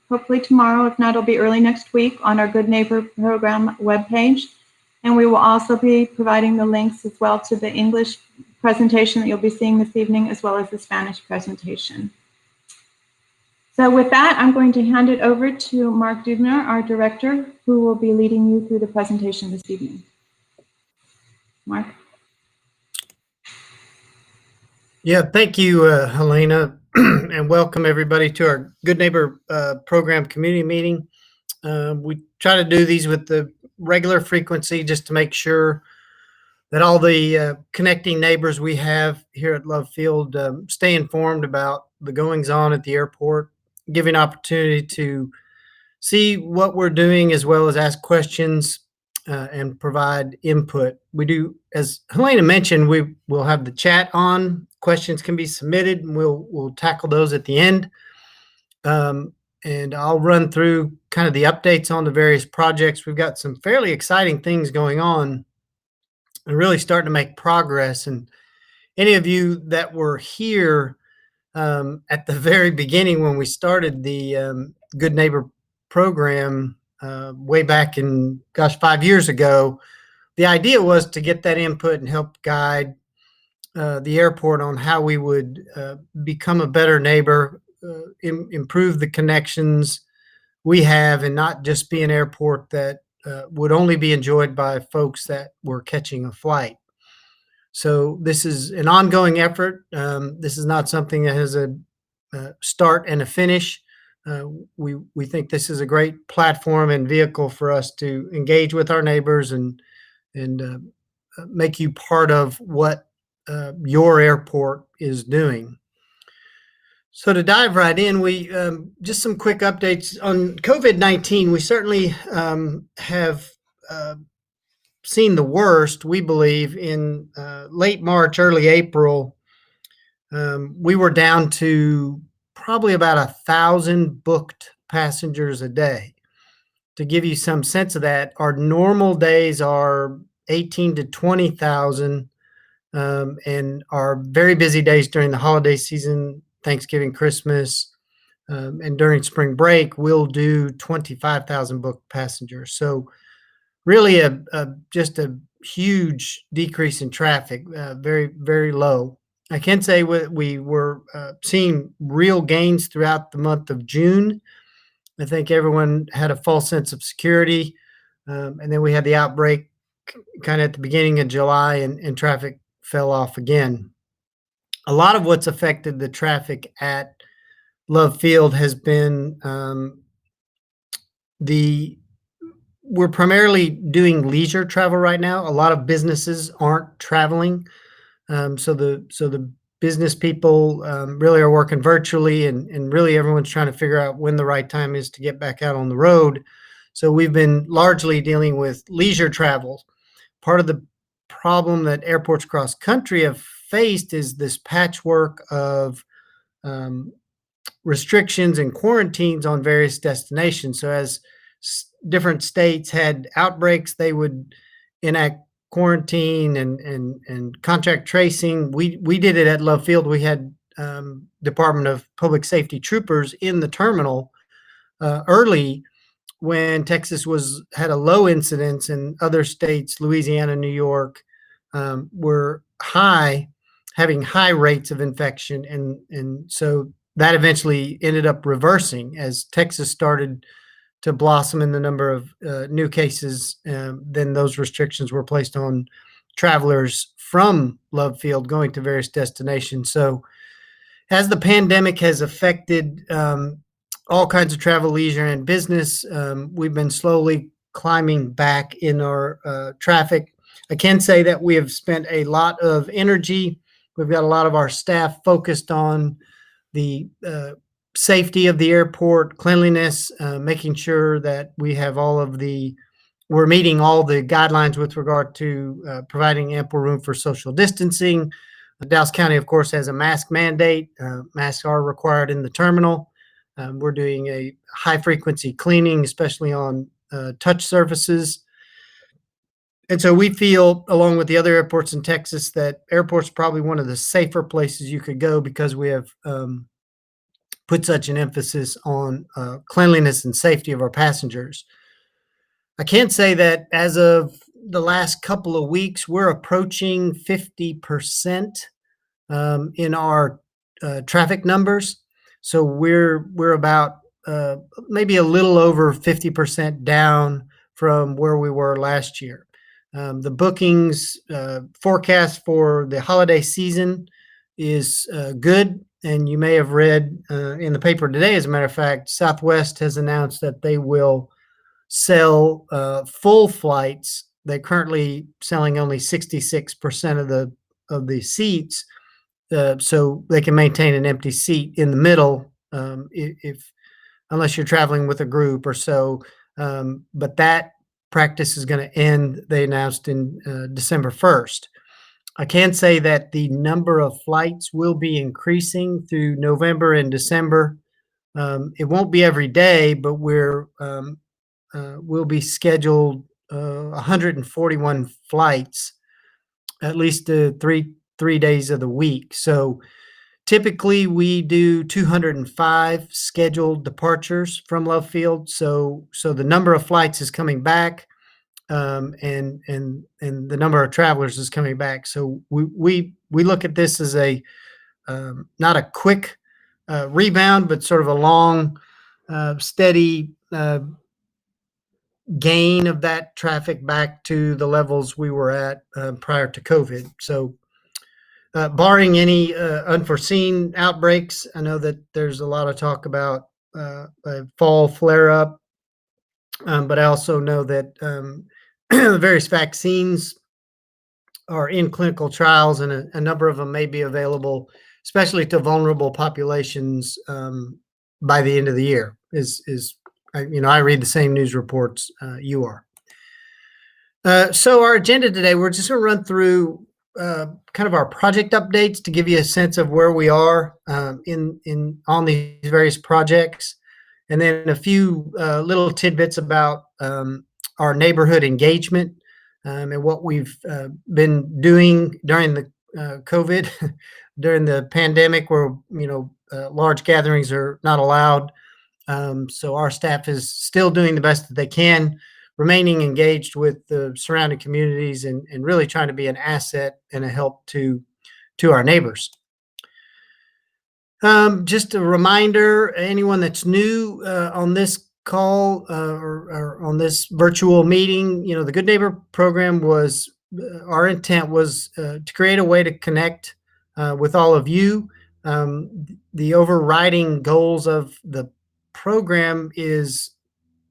hopefully tomorrow. If not, it'll be early next week on our Good Neighbor Program webpage. And we will also be providing the links as well to the English presentation that you'll be seeing this evening, as well as the Spanish presentation. So with that, I'm going to hand it over to Mark Dubner, our director, who will be leading you through the presentation this evening. Mark. Yeah, thank you, Helena, and welcome everybody to our Good Neighbor Program community meeting. We try to do these with the regular frequency just to make sure that all the connecting neighbors we have here at Love Field stay informed about the goings on at the airport, giving opportunity to see what we're doing as well as ask questions and provide input. We do, as Helena mentioned, we will have the chat on. Questions can be submitted, and we'll tackle those at the end. And I'll run through kind of the updates on the various projects. We've got some fairly exciting things going on and really starting to make progress. And any of you that were here at the very beginning when we started the Good Neighbor program way back in, 5 years ago, the idea was to get that input and help guide the airport on how we would become a better neighbor, improve the connections we have, and not just be an airport that would only be enjoyed by folks that were catching a flight. So this is an ongoing effort. This is not something that has a start and a finish. We think this is a great platform and vehicle for us to engage with our neighbors and make you part of what your airport is doing. So to dive right in, we just some quick updates on COVID-19. We certainly have seen the worst, we believe, in late March, early April. We were down to probably about 1,000 booked passengers a day. To give you some sense of that, our normal days are 18 to 20,000, and our very busy days during the holiday season, Thanksgiving, Christmas, and during spring break, we'll do 25,000 booked passengers. So really just a huge decrease in traffic, very, very low. I can say we were seeing real gains throughout the month of June. I think everyone had a false sense of security. And then we had the outbreak kind of at the beginning of July, and traffic fell off again. A lot of what's affected the traffic at Love Field has been we're primarily doing leisure travel right now. A lot of businesses aren't traveling. So the business people really are working virtually, and really everyone's trying to figure out when the right time is to get back out on the road. So we've been largely dealing with leisure travel. Part of the problem that airports across country have faced is this patchwork of restrictions and quarantines on various destinations. So as different states had outbreaks, they would enact quarantine and contact tracing. We did it at Love Field. We had Department of Public Safety troopers in the terminal early when Texas had a low incidence, and other states, Louisiana, New York, were having high rates of infection, and so that eventually ended up reversing as Texas started to blossom in the number of new cases. Then those restrictions were placed on travelers from Love Field going to various destinations. So as the pandemic has affected all kinds of travel, leisure, and business, we've been slowly climbing back in our traffic. I can say that we have spent a lot of energy. We've got a lot of our staff focused on the safety of the airport, cleanliness, making sure that we're meeting all the guidelines with regard to providing ample room for social distancing. Dallas County, of course, has a mask mandate. Masks are required in the terminal. We're doing a high-frequency cleaning, especially on touch surfaces. And so we feel, along with the other airports in Texas, that airport's probably one of the safer places you could go because we have put such an emphasis on cleanliness and safety of our passengers. I can say that as of the last couple of weeks, we're approaching 50% in our traffic numbers. So we're about maybe a little over 50% down from where we were last year. The bookings forecast for the holiday season is good. And you may have read in the paper today, as a matter of fact, Southwest has announced that they will sell full flights. They're currently selling only 66% of the seats, so they can maintain an empty seat in the middle if unless you're traveling with a group or so. But that practice is going to end, they announced, in December 1st. I can say that the number of flights will be increasing through November and December. It won't be every day, but we'll be scheduled 141 flights, at least three days of the week. So typically we do 205 scheduled departures from Love Field. So the number of flights is coming back, and the number of travelers is coming back. So we look at this as a not a quick rebound, but sort of a long, steady gain of that traffic back to the levels we were at prior to COVID. So barring any unforeseen outbreaks, I know that there's a lot of talk about a fall flare-up, but I also know that the various vaccines are in clinical trials, and a number of them may be available, especially to vulnerable populations, by the end of the year. I read the same news reports you are. So our agenda today, we're just going to run through kind of our project updates to give you a sense of where we are on these various projects, and then a few little tidbits about our neighborhood engagement and what we've been doing during the COVID, during the pandemic, where large gatherings are not allowed. So our staff is still doing the best that they can, remaining engaged with the surrounding communities and really trying to be an asset and a help to our neighbors. Just a reminder, anyone that's new on this call or on this virtual meeting, the Good Neighbor program was, our intent was to create a way to connect with all of you. The overriding goals of the program is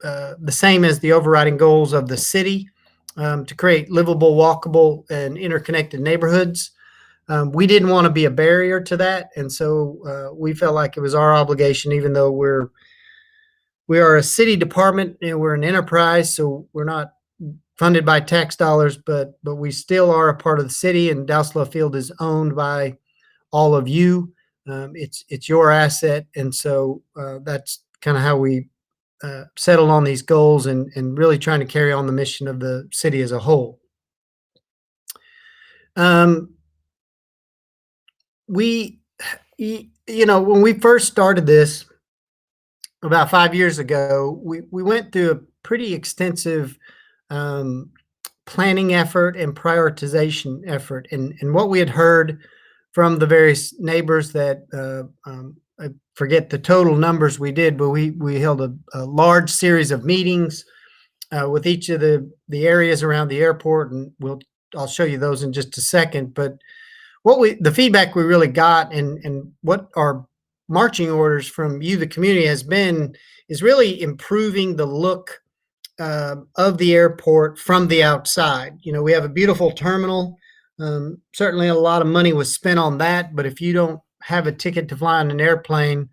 the same as the overriding goals of the city, to create livable, walkable, and interconnected neighborhoods. We didn't want to be a barrier to that, and so we felt like it was our obligation, even though we are a city department and we're an enterprise, so we're not funded by tax dollars, but we still are a part of the city, and Dallas Love Field is owned by all of you. It's your asset, and so that's kind of how we settled on these goals and really trying to carry on the mission of the city as a whole. When we first started this about 5 years ago, we went through a pretty extensive planning effort and prioritization effort. And what we had heard from the various neighbors that I forget the total numbers we did, but we held a large series of meetings with each of the areas around the airport, and I'll show you those in just a second. But the feedback we really got and what our marching orders from you, the community, has been is really improving the look of the airport from the outside. We have a beautiful terminal. Certainly a lot of money was spent on that, but if you don't have a ticket to fly on an airplane,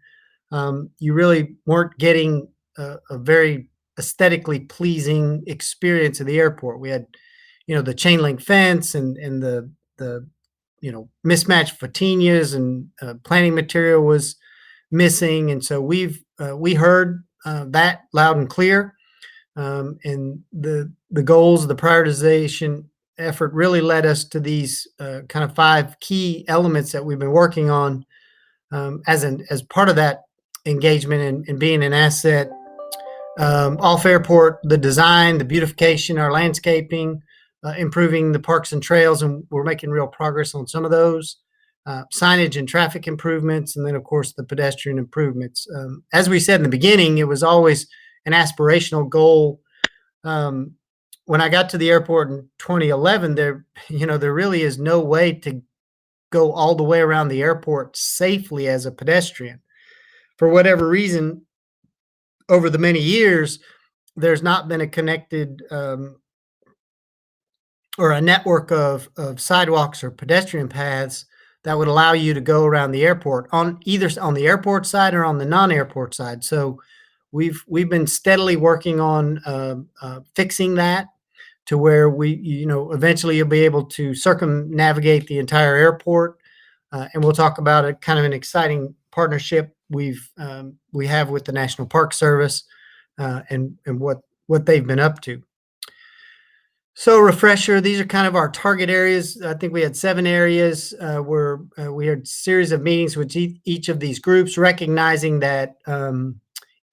you really weren't getting a very aesthetically pleasing experience of the airport. We had, the chain link fence and the mismatched photinias, and planning material was missing. And so we heard that loud and clear. And the goals, the prioritization effort really led us to these kind of 5 key elements that we've been working on as part of that engagement and being an asset. Off airport, the design, the beautification, our landscaping, improving the parks and trails, and we're making real progress on some of those. Signage and traffic improvements, and then of course the pedestrian improvements. As we said in the beginning, it was always an aspirational goal. When I got to the airport in 2011, there really is no way to go all the way around the airport safely as a pedestrian. For whatever reason, over the many years, there's not been a connected or a network of sidewalks or pedestrian paths that would allow you to go around the airport on either on the airport side or on the non-airport side. So we've been steadily working on fixing that to where eventually you'll be able to circumnavigate the entire airport. And we'll talk about a kind of an exciting partnership we have with the National Park Service and what they've been up to. So refresher, these are kind of our target areas. I think we had 7 areas where we had a series of meetings with each of these groups, recognizing that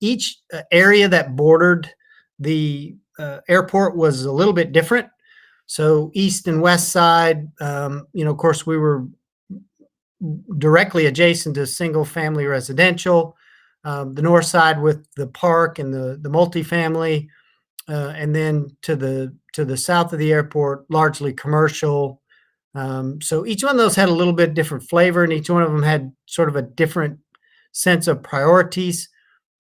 each area that bordered the airport was a little bit different. So east and west side, of course, we were directly adjacent to single family residential. The north side with the park and the multifamily, and then to the south of the airport, largely commercial. So each one of those had a little bit different flavor, and each one of them had sort of a different sense of priorities.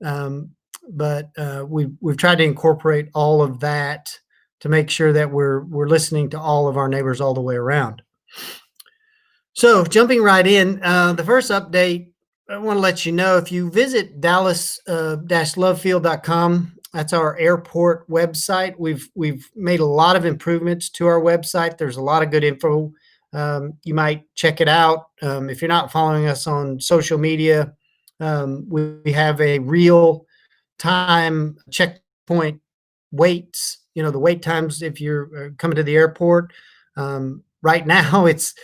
But we've tried to incorporate all of that to make sure that we're listening to all of our neighbors all the way around. So jumping right in, the first update, I want to let you know, if you visit dallas-lovefield.com, that's our airport website. We've made a lot of improvements to our website. There's a lot of good info. You might check it out. If you're not following us on social media, we have a real time checkpoint waits, the wait times if you're coming to the airport. Right now, it's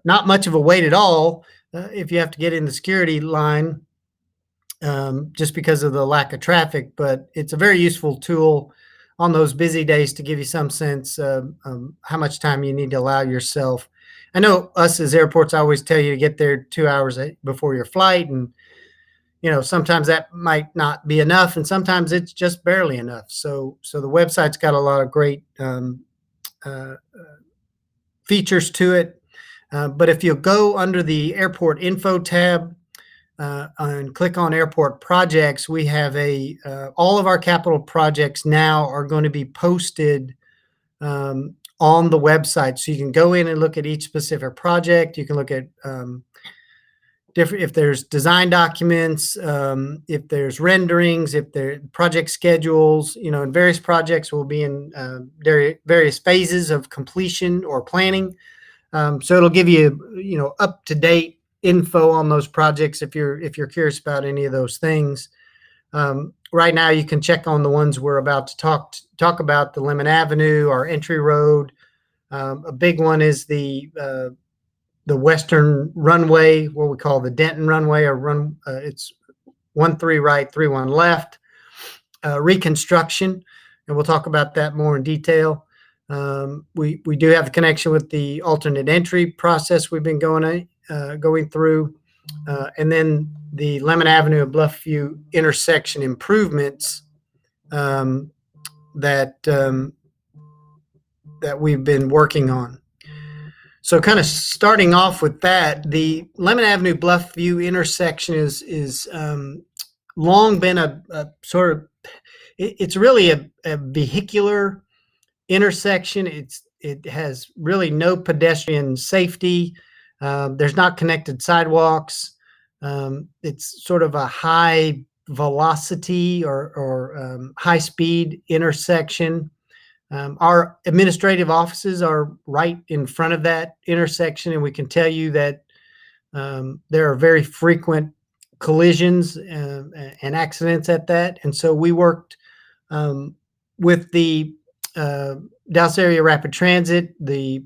not much of a wait at all if you have to get in the security line just because of the lack of traffic. But it's a very useful tool on those busy days to give you some sense of how much time you need to allow yourself. I know us as airports always tell you to get there 2 hours before your flight, and sometimes that might not be enough, and sometimes it's just barely enough. So the website's got a lot of great features to it. But if you go under the airport info tab and click on airport projects, we have all of our capital projects now are going to be posted on the website. So you can go in and look at each specific project. You can look at if there's design documents, if there's renderings, if there project schedules, and various projects will be in various phases of completion or planning. So it'll give you, up to date info on those projects if you're curious about any of those things. Right now, you can check on the ones we're about to talk about: the Lemmon Avenue, our entry road. A big one is the Western Runway, what we call the Denton Runway, or it's 1-3 right, 3-1 left. Reconstruction, and we'll talk about that more in detail. We do have a connection with the alternate entry process we've been going through, and then the Lemmon Avenue and Bluffview intersection improvements that we've been working on. So kind of starting off with that, the Lemmon Avenue Bluffview intersection is long been a sort of, it's really a vehicular intersection. It has really no pedestrian safety. There's not connected sidewalks. It's sort of a high velocity or high speed intersection. Our administrative offices are right in front of that intersection, and we can tell you that there are very frequent collisions and accidents at that. And so we worked with the Dallas Area Rapid Transit, the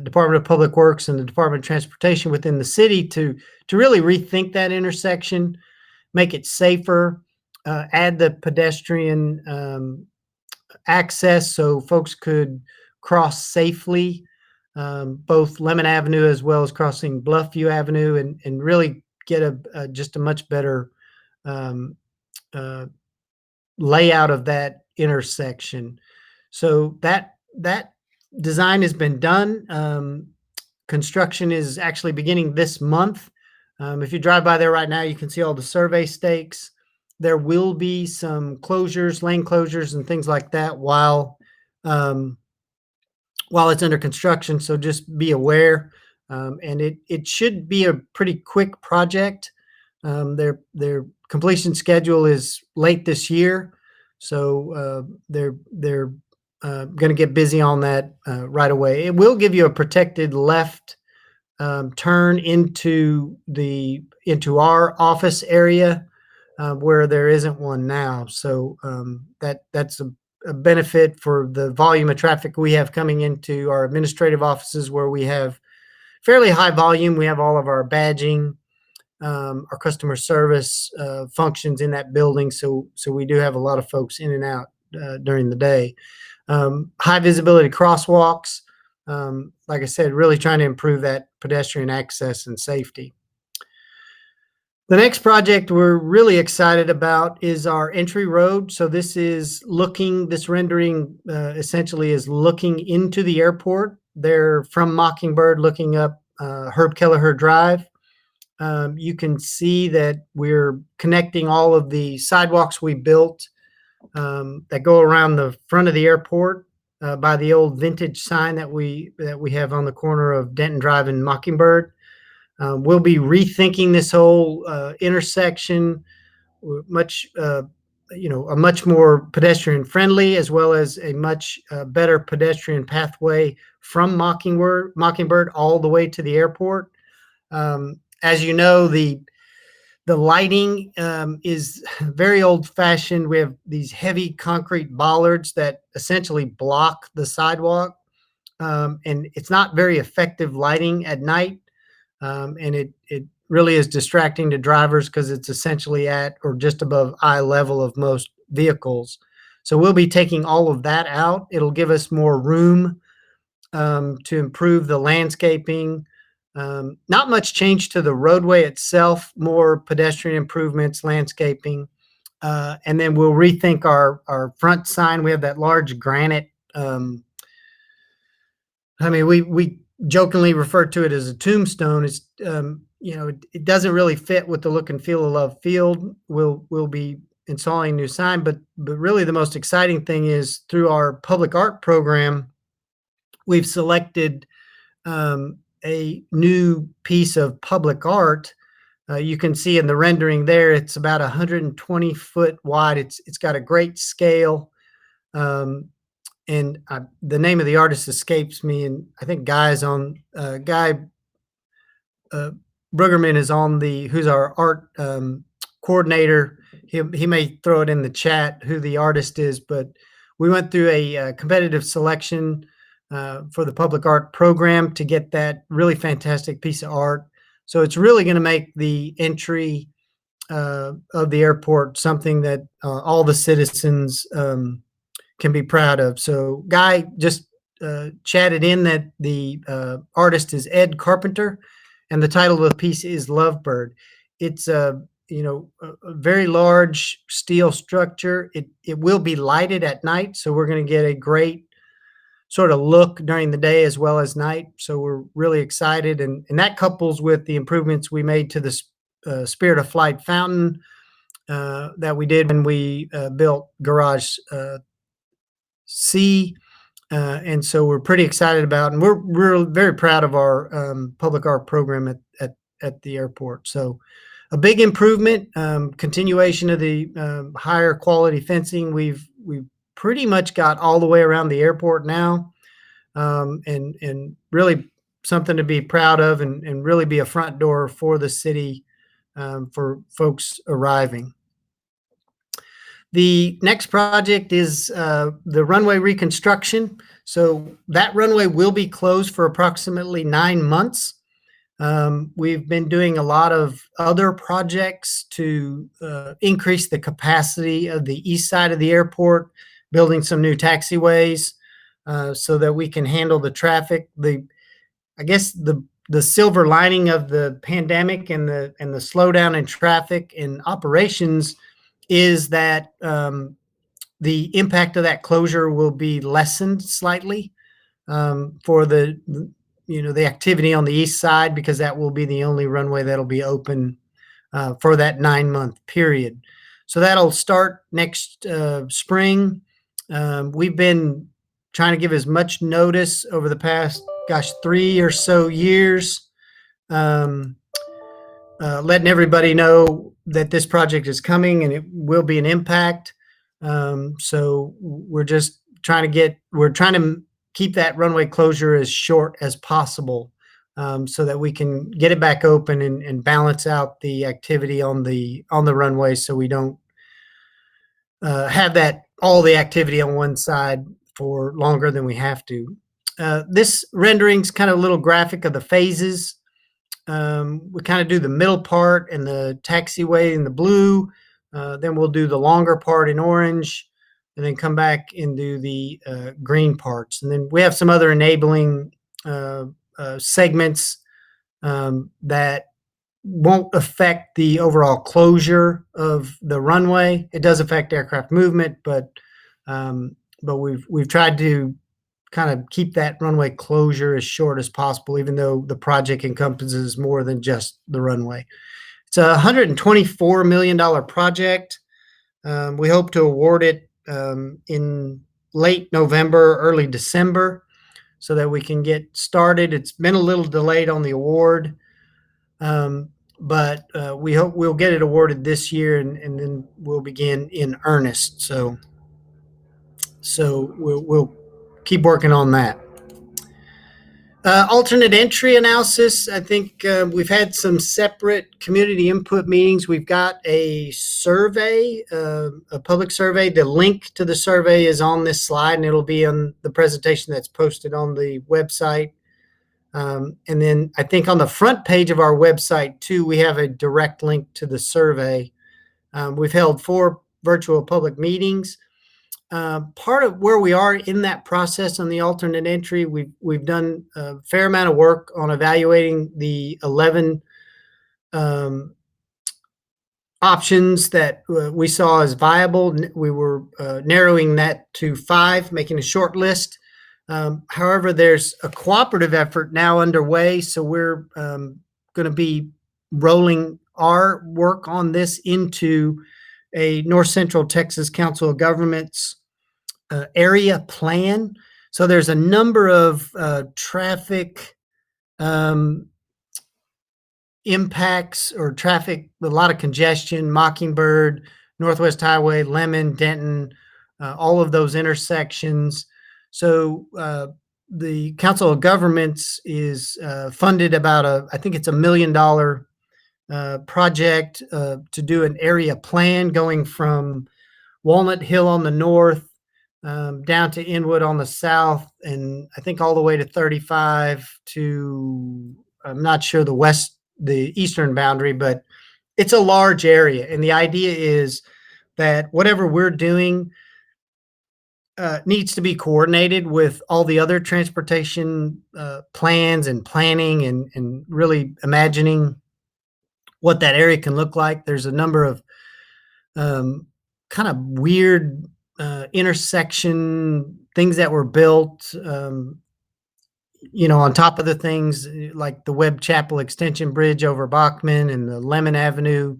Department of Public Works, and the Department of Transportation within the city to really rethink that intersection. make it safer, add the pedestrian access so folks could cross safely, both Lemmon Avenue as well as crossing Bluffview Avenue, and really get just a much better layout of that intersection. So that design has been done. Construction is actually beginning this month. If you drive by there right now, you can see all the survey stakes. There will be some closures, lane closures, and things like that while it's under construction. So just be aware. And it should be a pretty quick project. Their completion schedule is late this year, so they're going to get busy on that right away. It will give you a protected left turn into our office area where there isn't one now. So that's a benefit for the volume of traffic we have coming into our administrative offices, where we have fairly high volume. We have all of our badging, our customer service functions in that building. So we do have a lot of folks in and out during the day. High visibility crosswalks. Like I said, really trying to improve that pedestrian access and safety. The next project we're really excited about is our entry road. So this rendering essentially is looking into the airport. They're from Mockingbird looking up Herb Kelleher Drive. You can see that we're connecting all of the sidewalks we built that go around the front of the airport by the old vintage sign that we have on the corner of Denton Drive and Mockingbird. We'll be rethinking this whole intersection, a much more pedestrian friendly, as well as a much better pedestrian pathway from Mockingbird all the way to the airport. As you know, the lighting is very old-fashioned. We have these heavy concrete bollards that essentially block the sidewalk, and it's not very effective lighting at night. And it really is distracting to drivers because it's essentially at or just above eye level of most vehicles. So we'll be taking all of that out. It'll give us more room to improve the landscaping. Not much change to the roadway itself, more pedestrian improvements, landscaping. And then we'll rethink our front sign. We have that large granite. We jokingly refer to it as a tombstone. It's it doesn't really fit with the look and feel of Love Field. We'll be installing a new sign, but really the most exciting thing is through our public art program, we've selected a new piece of public art. You can see in the rendering there, it's about 120 foot wide. It's got a great scale. And the name of the artist escapes me, and I think Guy Bruggerman is who's our art coordinator. He may throw it in the chat who the artist is, but we went through a competitive selection for the public art program to get that really fantastic piece of art. So it's really going to make the entry of the airport something that all the citizens can be proud of. So Guy just chatted in that the artist is Ed Carpenter, and the title of the piece is Lovebird. It's a very large steel structure. It will be lighted at night, so we're going to get a great sort of look during the day as well as night. So we're really excited, and that couples with the improvements we made to the Spirit of Flight fountain that we did when we built Garage C, and so we're pretty excited about, and we're very proud of our public art program at the airport. So a big improvement, continuation of the higher quality fencing. We've pretty much got all the way around the airport now, and really something to be proud of, and really be a front door for the city for folks arriving. The next project is the runway reconstruction. So that runway will be closed for approximately 9 months. We've been doing a lot of other projects to increase the capacity of the east side of the airport, building some new taxiways so that we can handle the traffic. I guess the silver lining of the pandemic and the slowdown in traffic and operations is that the impact of that closure will be lessened slightly for the activity on the east side, because that will be the only runway that'll be open for that 9-month period. So that'll start next spring. We've been trying to give as much notice over the past, 3 or so years, letting everybody know that this project is coming and it will be an impact. So we're just trying to keep that runway closure as short as possible, so that we can get it back open and balance out the activity on the runway, so we don't have all the activity on one side for longer than we have to. This rendering's kind of a little graphic of the phases. We kind of do the middle part and the taxiway in the blue. Then we'll do the longer part in orange, and then come back and do the green parts. And then we have some other enabling segments that won't affect the overall closure of the runway. It does affect aircraft movement, but we've tried to kind of keep that runway closure as short as possible, even though the project encompasses more than just the runway. It's a $124 million project. We hope to award it in late November, early December, so that we can get started. It's been a little delayed on the award, but we hope we'll get it awarded this year, and then we'll begin in earnest. So we'll keep working on that. Alternate entry analysis. I think we've had some separate community input meetings. We've got a survey, a public survey. The link to the survey is on this slide, and it'll be on the presentation that's posted on the website. And then I think on the front page of our website too, we have a direct link to the survey. We've held 4 virtual public meetings. Part of where we are in that process on the alternate entry, we've done a fair amount of work on evaluating the 11 options that we saw as viable. We were narrowing that to 5, making a short list. However, there's a cooperative effort now underway, so we're going to be rolling our work on this into a North Central Texas Council of Governments area plan. So there's a number of traffic impacts or traffic, a lot of congestion, Mockingbird, Northwest Highway, Lemmon, Denton, all of those intersections. So the Council of Governments is funded about I think it's $1 million project to do an area plan going from Walnut Hill on the north, down to Inwood on the south, and I think all the way to 35 to, I'm not sure the eastern boundary, but it's a large area. And the idea is that whatever we're doing needs to be coordinated with all the other transportation plans and planning, and really imagining what that area can look like. There's a number of kind of weird intersection things that were built, on top of the things like the Webb Chapel Extension Bridge over Bachman and the Lemmon Avenue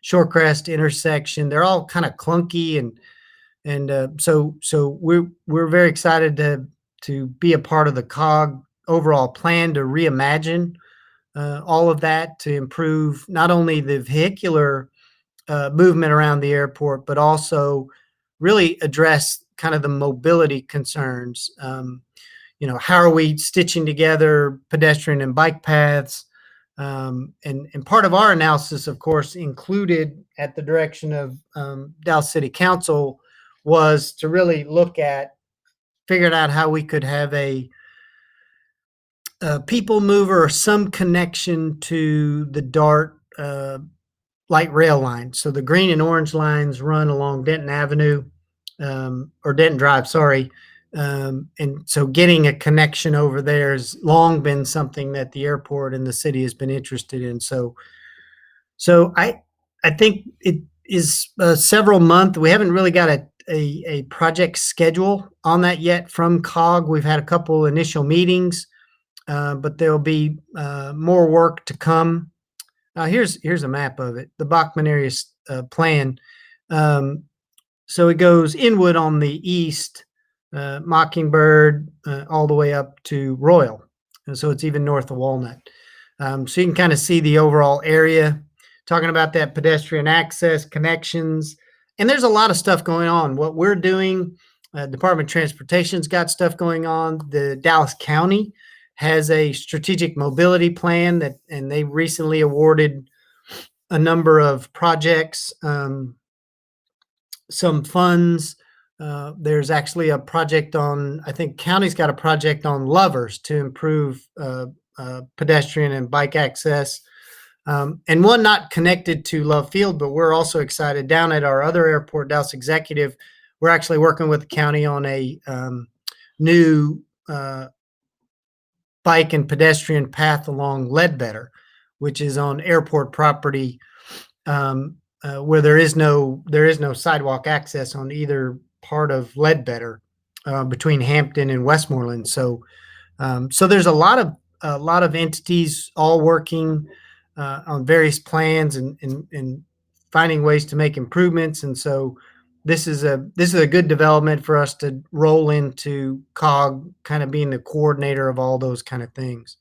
Shorecrest intersection. They're all kind of clunky, and so we're very excited to be a part of the COG overall plan to reimagine all of that, to improve not only the vehicular movement around the airport, but also really address kind of the mobility concerns. How are we stitching together pedestrian and bike paths? And part of our analysis, of course, included at the direction of Dallas City Council, was to really look at figuring out how we could have a people mover or some connection to the DART light rail line. So the green and orange lines run along Denton Avenue, or Denton Drive, sorry. And so getting a connection over there has long been something that the airport and the city has been interested in. So I think it is several months. We haven't really got a project schedule on that yet from COG. We've had a couple initial meetings, but there'll be more work to come. Here's a map of it, the Bachman area plan. So it goes Inwood on the east, Mockingbird, all the way up to Royal. And so it's even north of Walnut. So you can kind of see the overall area, talking about that pedestrian access, connections. And there's a lot of stuff going on. What we're doing, Department of Transportation's got stuff going on. The Dallas County has a strategic mobility plan and they recently awarded a number of projects, some funds. There's actually a project on, I think county's got a project on Lovers to improve pedestrian and bike access. And one not connected to Love Field, but we're also excited down at our other airport, Dallas Executive. We're actually working with the county on a new bike and pedestrian path along Ledbetter, which is on airport property, where there is no sidewalk access on either part of Ledbetter, between Hampton and Westmoreland. So there's a lot of entities all working on various plans and finding ways to make improvements. And so this is a good development for us to roll into COG, kind of being the coordinator of all those kind of things.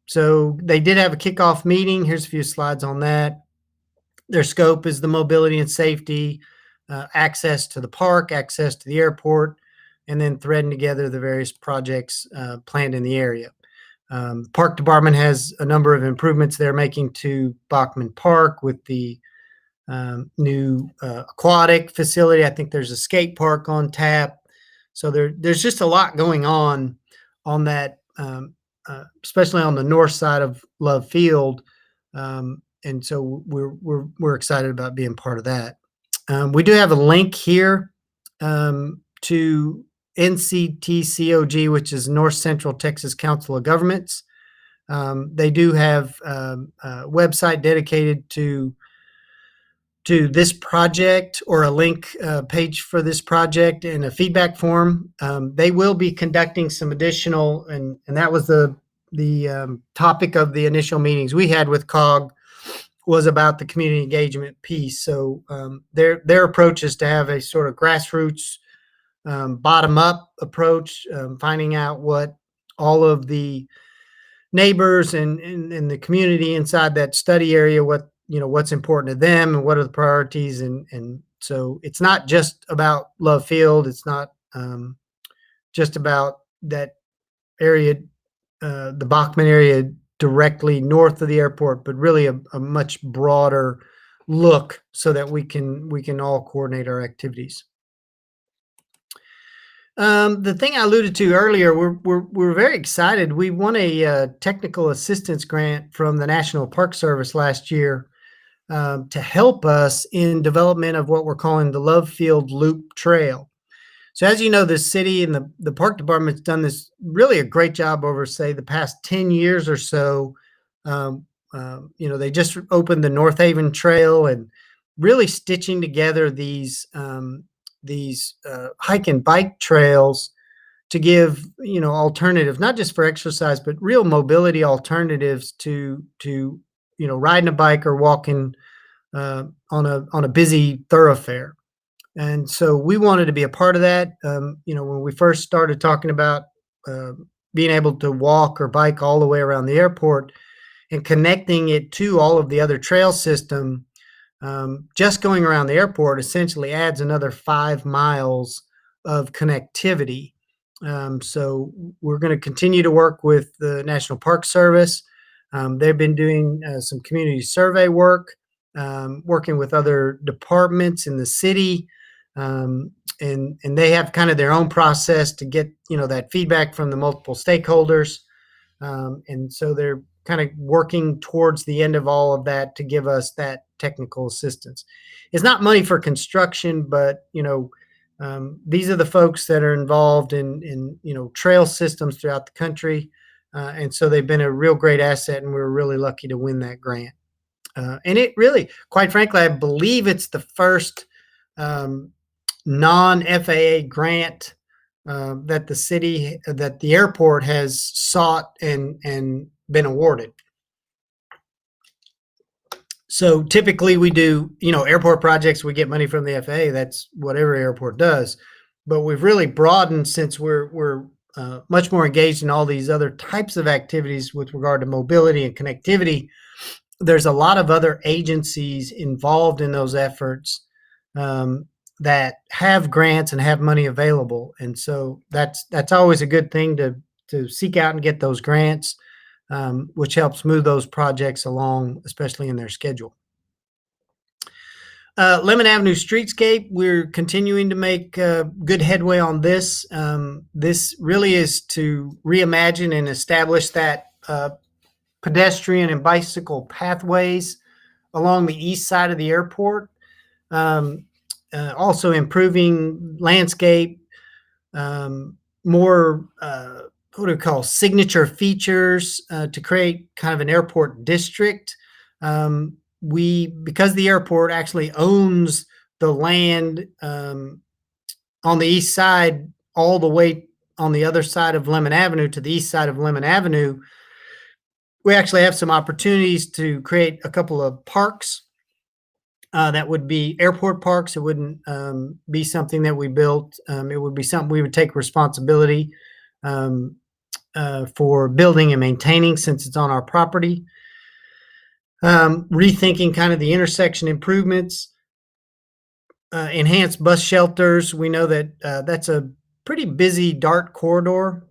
So they did have a kickoff meeting. Here's a few slides on that. Their scope is the mobility and safety, access to the park, access to the airport, and then threading together the various projects planned in the area. Park Department has a number of improvements they're making to Bachman Park with the new aquatic facility. I think there's a skate park on tap. So there's just a lot going on that, especially on the north side of Love Field. And so we're excited about being part of that. We do have a link here to NCTCOG, which is North Central Texas Council of Governments. They do have a website dedicated to this project, or a link page for this project, and a feedback form. They will be conducting some additional, and that was the topic of the initial meetings we had with COG, was about the community engagement piece. So their approach is to have a sort of grassroots, bottom-up approach, finding out what all of the neighbors and the community inside that study area, what's important to them and what are the priorities. And so it's not just about Love Field. It's not just about that area, the Bachman area directly north of the airport, but really a much broader look so that we can all coordinate our activities. The thing I alluded to earlier, we're very excited. We won a technical assistance grant from the National Park Service last year to help us in development of what we're calling the Love Field Loop Trail. So as you know, the city and the park department's done this really a great job over, say, the past 10 years or so. They just opened the North Haven Trail and really stitching together these hike and bike trails to give, alternatives, not just for exercise, but real mobility alternatives to riding a bike or walking on a busy thoroughfare. And so we wanted to be a part of that. When we first started talking about being able to walk or bike all the way around the airport and connecting it to all of the other trail system, just going around the airport essentially adds another 5 miles of connectivity. So we're going to continue to work with the National Park Service. They've been doing some community survey work, working with other departments in the city And they have kind of their own process to get, that feedback from the multiple stakeholders. And so they're kind of working towards the end of all of that to give us that technical assistance. It's not money for construction, but, these are the folks that are involved in trail systems throughout the country. And so they've been a real great asset, and we're really lucky to win that grant. And it really, quite frankly, I believe it's the first non-FAA grant that the airport has sought and been awarded. So typically we do, airport projects, we get money from the FAA. That's what every airport does. But we've really broadened, since we're much more engaged in all these other types of activities with regard to mobility and connectivity. There's a lot of other agencies involved in those efforts that have grants and have money available. And so that's always a good thing to seek out and get those grants, which helps move those projects along, especially in their schedule. Lemmon Avenue Streetscape, we're continuing to make good headway on this. This really is to reimagine and establish that pedestrian and bicycle pathways along the east side of the airport. Also improving landscape, more what do we call signature features to create kind of an airport district. Because the airport actually owns the land on the east side, all the way on the other side of Lemmon Avenue to the east side of Lemmon Avenue, we actually have some opportunities to create a couple of parks that would be airport parks. It wouldn't be something that we built. It would be something we would take responsibility for building and maintaining, since it's on our property. Rethinking kind of the intersection improvements, enhanced bus shelters. We know that that's a pretty busy DART corridor.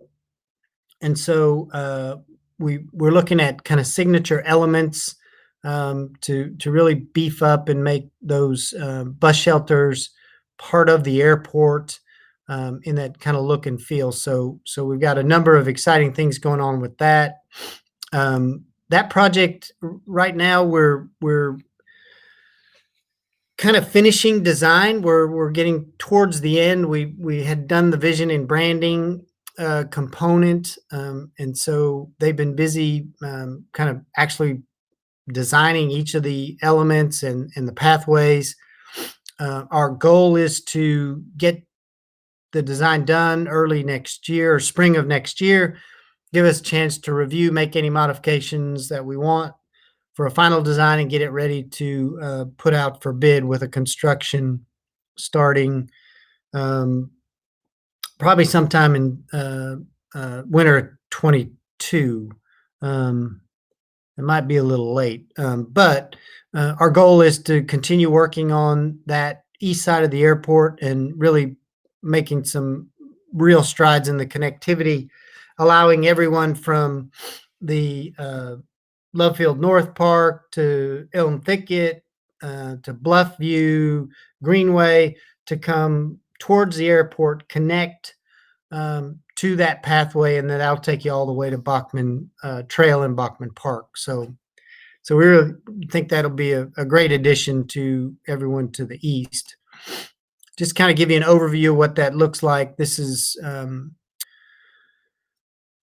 And so we're looking at kind of signature elements to really beef up and make those bus shelters part of the airport in that kind of look and feel. So we've got a number of exciting things going on with that. That project right now, we're kind of finishing design. We're getting towards the end. We had done the vision and branding component, and so they've been busy kind of actually designing each of the elements and the pathways. Our goal is to get the design done early next year or spring of next year. Give us a chance to review, make any modifications that we want for a final design, and get it ready to put out for bid, with a construction starting probably sometime in winter 22. It might be a little late, but our goal is to continue working on that east side of the airport and really making some real strides in the connectivity, allowing everyone from the Love Field North Park to Elm Thicket to Bluffview, Greenway, to come towards the airport, connect to that pathway, and then that'll take you all the way to Bachman Trail and Bachman Park. So we really think that'll be a great addition to everyone to the east. Just kind of give you an overview of what that looks like. This is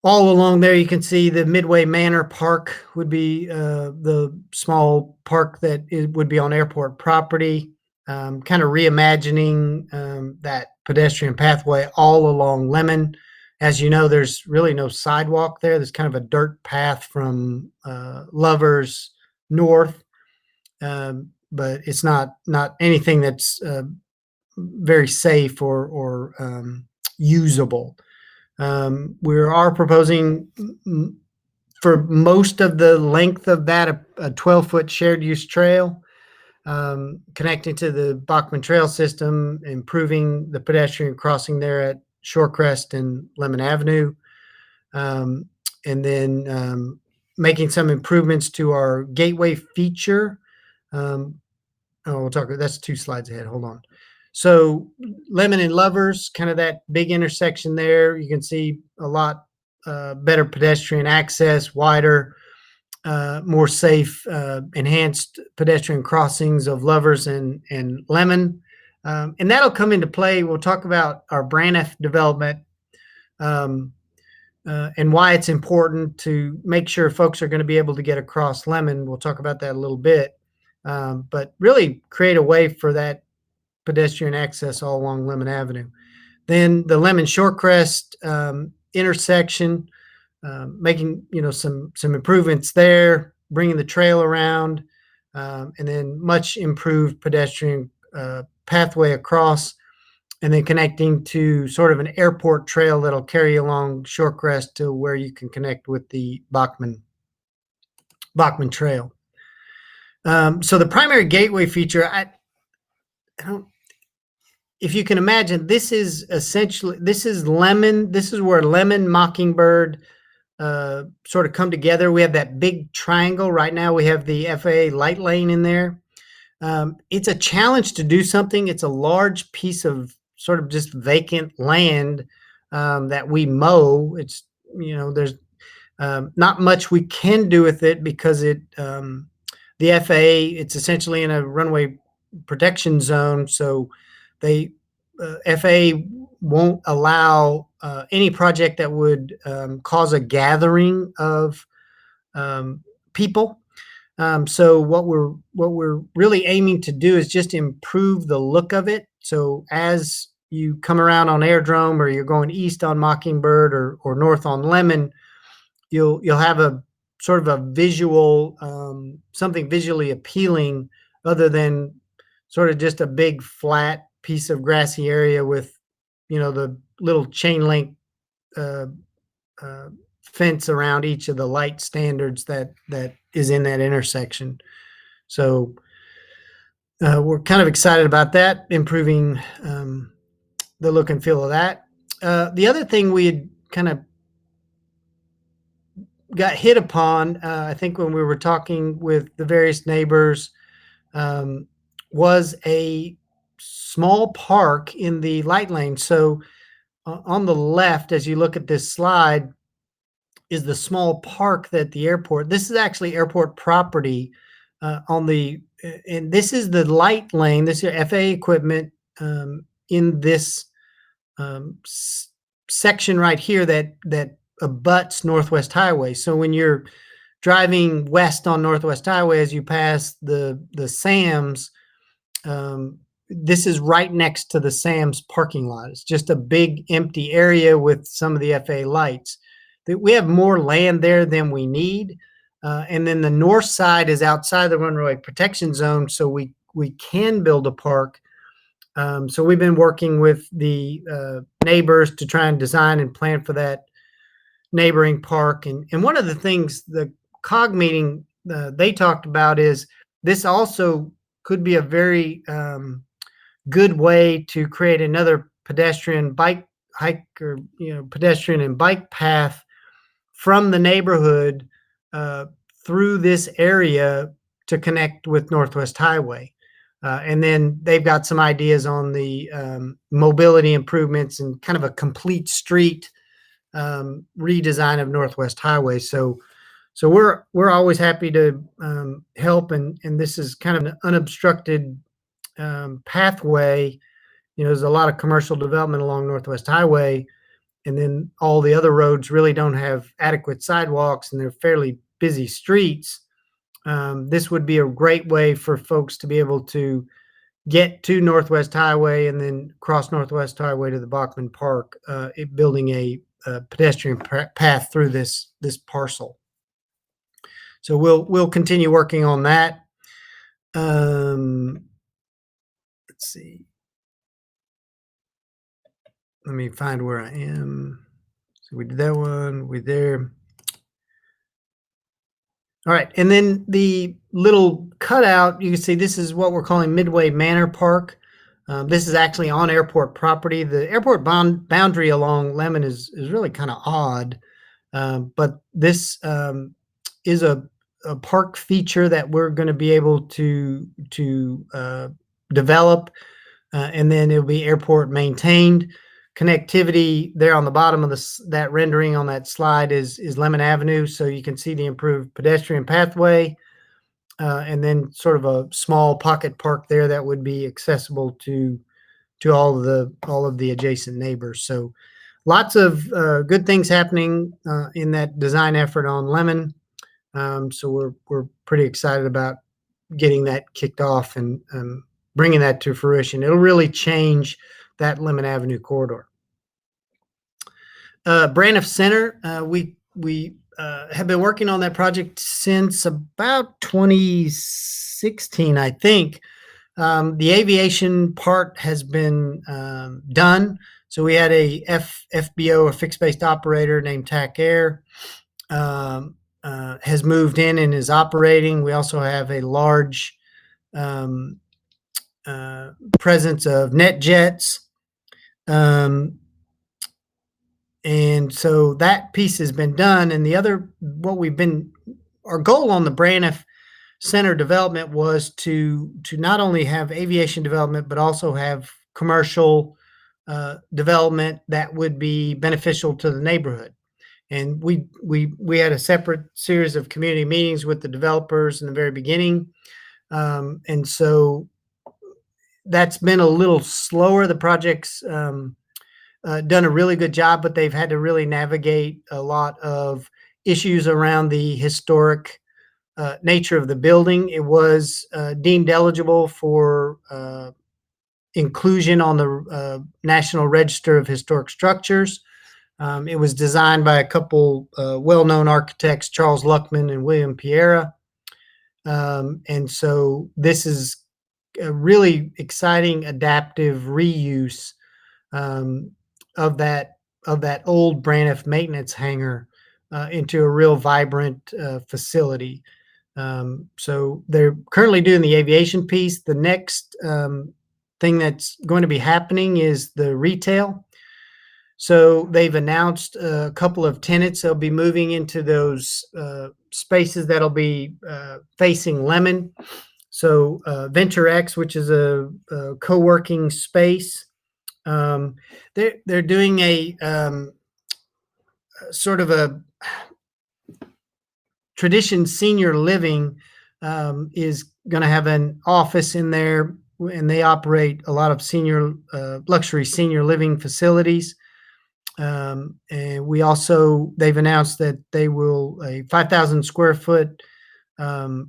all along there. You can see the Midway Manor Park would be the small park that would be on airport property. Kind of reimagining that pedestrian pathway all along Lemmon. As you know, there's really no sidewalk there. There's kind of a dirt path from Lovers north, but it's not anything that's very safe or usable. We are proposing for most of the length of that a 12-foot shared use trail, connecting to the Bachman Trail system, improving the pedestrian crossing there at Shorecrest and Lemmon Avenue, and then making some improvements to our gateway feature. We'll talk. That's 2 slides ahead. Hold on. So Lemmon and Lovers, kind of that big intersection there, you can see a lot better pedestrian access, wider, more safe, enhanced pedestrian crossings of Lovers and Lemmon. And that'll come into play. We'll talk about our Braniff development and why it's important to make sure folks are going to be able to get across Lemmon. We'll talk about that a little bit, but really create a way for that pedestrian access all along Lemmon Avenue. Then the Lemmon Shorecrest intersection, making some improvements there, bringing the trail around, and then much improved pedestrian pathway across, and then connecting to sort of an airport trail that'll carry along Shorecrest to where you can connect with the Bachman Trail. So the primary gateway feature, I don't. If you can imagine, this is Lemmon. This is where Lemmon, Mockingbird sort of come together. We have that big triangle. Right now we have the FAA light lane in there. It's a challenge to do something. It's a large piece of sort of just vacant land that we mow. It's, there's not much we can do with it because the FAA, it's essentially in a runway protection zone. So they FAA won't allow any project that would cause a gathering of people. So what we're really aiming to do is just improve the look of it. So as you come around on Airdrome, or you're going east on Mockingbird, or north on Lemmon, you'll have a sort of a visual, something visually appealing, other than sort of just a big flat piece of grassy area with, the little chain link fence around each of the light standards that is in that intersection. So we're kind of excited about that, improving the look and feel of that. The other thing we had kind of got hit upon, I think when we were talking with the various neighbors, was a small park in the light lane. So on the left, as you look at this slide, is the small park that the airport, this is actually airport property and this is the light lane. This is FAA equipment in this section right here that abuts Northwest Highway. So when you're driving west on Northwest Highway, as you pass the Sam's, this is right next to the Sam's parking lot. It's just a big empty area with some of the FAA lights. We have more land there than we need. And then the north side is outside the runway protection zone, so we can build a park. So we've been working with the neighbors to try and design and plan for that neighboring park. And one of the things the COG meeting they talked about is this also could be a very good way to create another pedestrian bike hike, or pedestrian and bike path from the neighborhood through this area to connect with Northwest Highway. And then they've got some ideas on the mobility improvements and kind of a complete street redesign of Northwest Highway. So we're always happy to help, and this is kind of an unobstructed pathway. There's a lot of commercial development along Northwest Highway, and then all the other roads really don't have adequate sidewalks, and they're fairly busy streets. This would be a great way for folks to be able to get to Northwest Highway and then cross Northwest Highway to the Bachman Park, building a pedestrian path through this parcel. So we'll continue working on that. Let's see. Let me find where I am. So we did that one. We're there. All right, and then the little cutout, you can see this is what we're calling Midway Manor Park. This is actually on airport property. The airport boundary along Lemmon is really kind of odd, but this is a park feature that we're going to be able to develop. and then it'll be airport maintained. Connectivity there on the bottom of that rendering on that slide is Lemmon Avenue, so you can see the improved pedestrian pathway, and then sort of a small pocket park there that would be accessible to all of the adjacent neighbors. So lots of good things happening in that design effort on Lemmon. So we're pretty excited about getting that kicked off and bringing that to fruition. It'll really change that Lemmon Avenue corridor. Braniff Centre, we have been working on that project since about 2016, I think. The aviation part has been done. So we had a FBO, a fixed-based operator named TAC Air, has moved in and is operating. We also have a large presence of NetJets. And so that piece has been done. And the other, our goal on the Braniff Center development was to not only have aviation development, but also have commercial development that would be beneficial to the neighborhood. And we had a separate series of community meetings with the developers in the very beginning. And so that's been a little slower. The project's done a really good job, but they've had to really navigate a lot of issues around the historic nature of the building. It was deemed eligible for inclusion on the National Register of Historic Structures. It was designed by a couple well-known architects, Charles Luckman and William Piera. And so this is a really exciting adaptive reuse of that old Braniff maintenance hangar into a real vibrant facility. So they're currently doing the aviation piece. The next thing that's going to be happening is the retail. So they've announced a couple of tenants that'll be moving into those spaces that'll be facing Lemmon. So Venture X, which is a co-working space, they're doing a sort of a Tradition Senior Living is going to have an office in there, and they operate a lot of luxury senior living facilities. And they've announced that they will a 5,000 square foot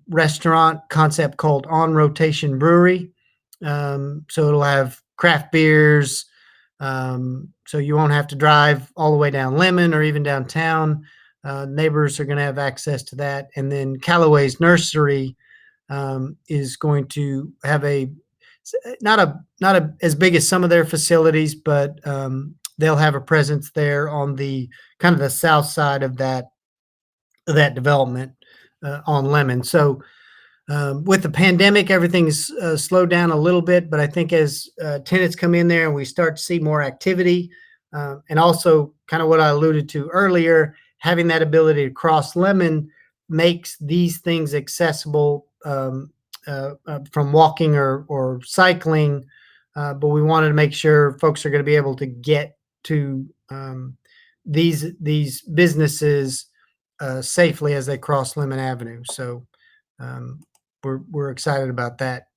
restaurant concept called On Rotation Brewery. So it'll have craft beers. So you won't have to drive all the way down Lemmon or even downtown. Neighbors are going to have access to that. And then Callaway's Nursery is going to have not as big as some of their facilities, but they'll have a presence there on the kind of the south side of that development on Lemmon. So with the pandemic, everything's slowed down a little bit, but I think as tenants come in there and we start to see more activity, and also kind of what I alluded to earlier, having that ability to cross Lemmon makes these things accessible from walking or cycling. But we wanted to make sure folks are going to be able to get to these businesses safely as they cross Lemmon Avenue. So we're excited about that.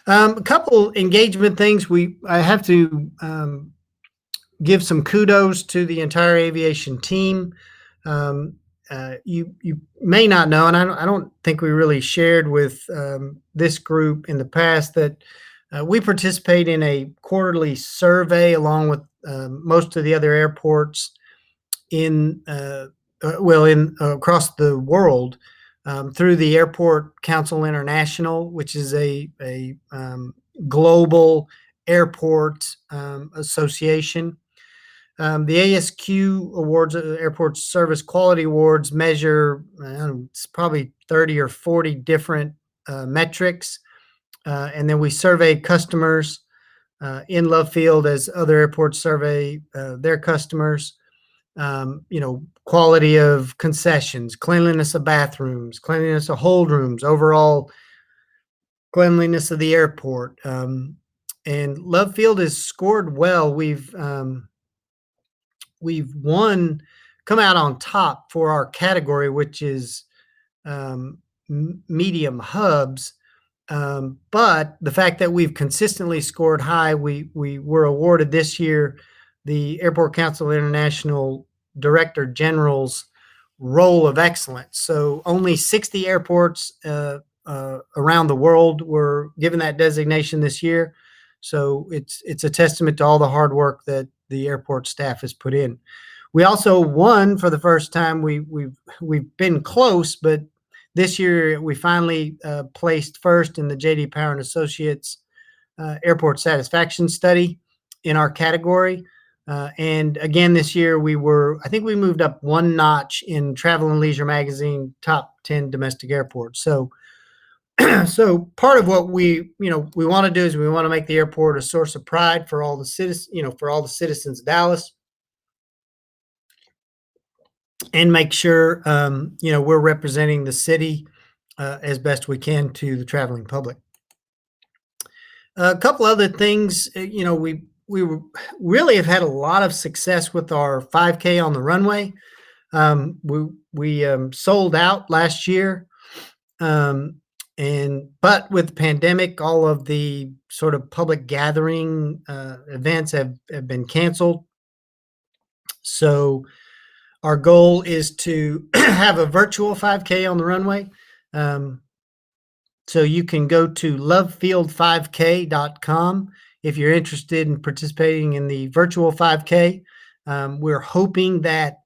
A couple engagement things. I have to give some kudos to the entire aviation team. You may not know, and I don't think we really shared with this group in the past, that we participate in a quarterly survey along with most of the other airports across the world through the Airport Council International, which is a global airport association. The ASQ awards, Airport Service Quality Awards, measure it's probably 30 or 40 different metrics. And then we survey customers in Love Field as other airports survey their customers. Quality of concessions, cleanliness of bathrooms, cleanliness of hold rooms, overall cleanliness of the airport. And Love Field has scored well. We've won, come out on top for our category, which is medium hubs. But the fact that we've consistently scored high, we were awarded this year the Airport Council International Director General's Role of Excellence. So only 60 airports around the world were given that designation this year. So it's a testament to all the hard work that the airport staff has put in. We also won for the first time. We've been close, but this year we finally placed first in the J.D. Power and Associates Airport Satisfaction Study in our category. And again, this year I think we moved up one notch in Travel and Leisure Magazine top 10 domestic airports. So so part of what we want to do is we want to make the airport a source of pride for all the citizens of Dallas, and make sure we're representing the city as best we can to the traveling public. A couple other things, we really have had a lot of success with our 5K on the runway. We sold out last year. But with the pandemic, all of the sort of public gathering events have been canceled. So our goal is to have a virtual 5K on the runway. So you can go to lovefield5k.com if you're interested in participating in the virtual 5K. We're hoping that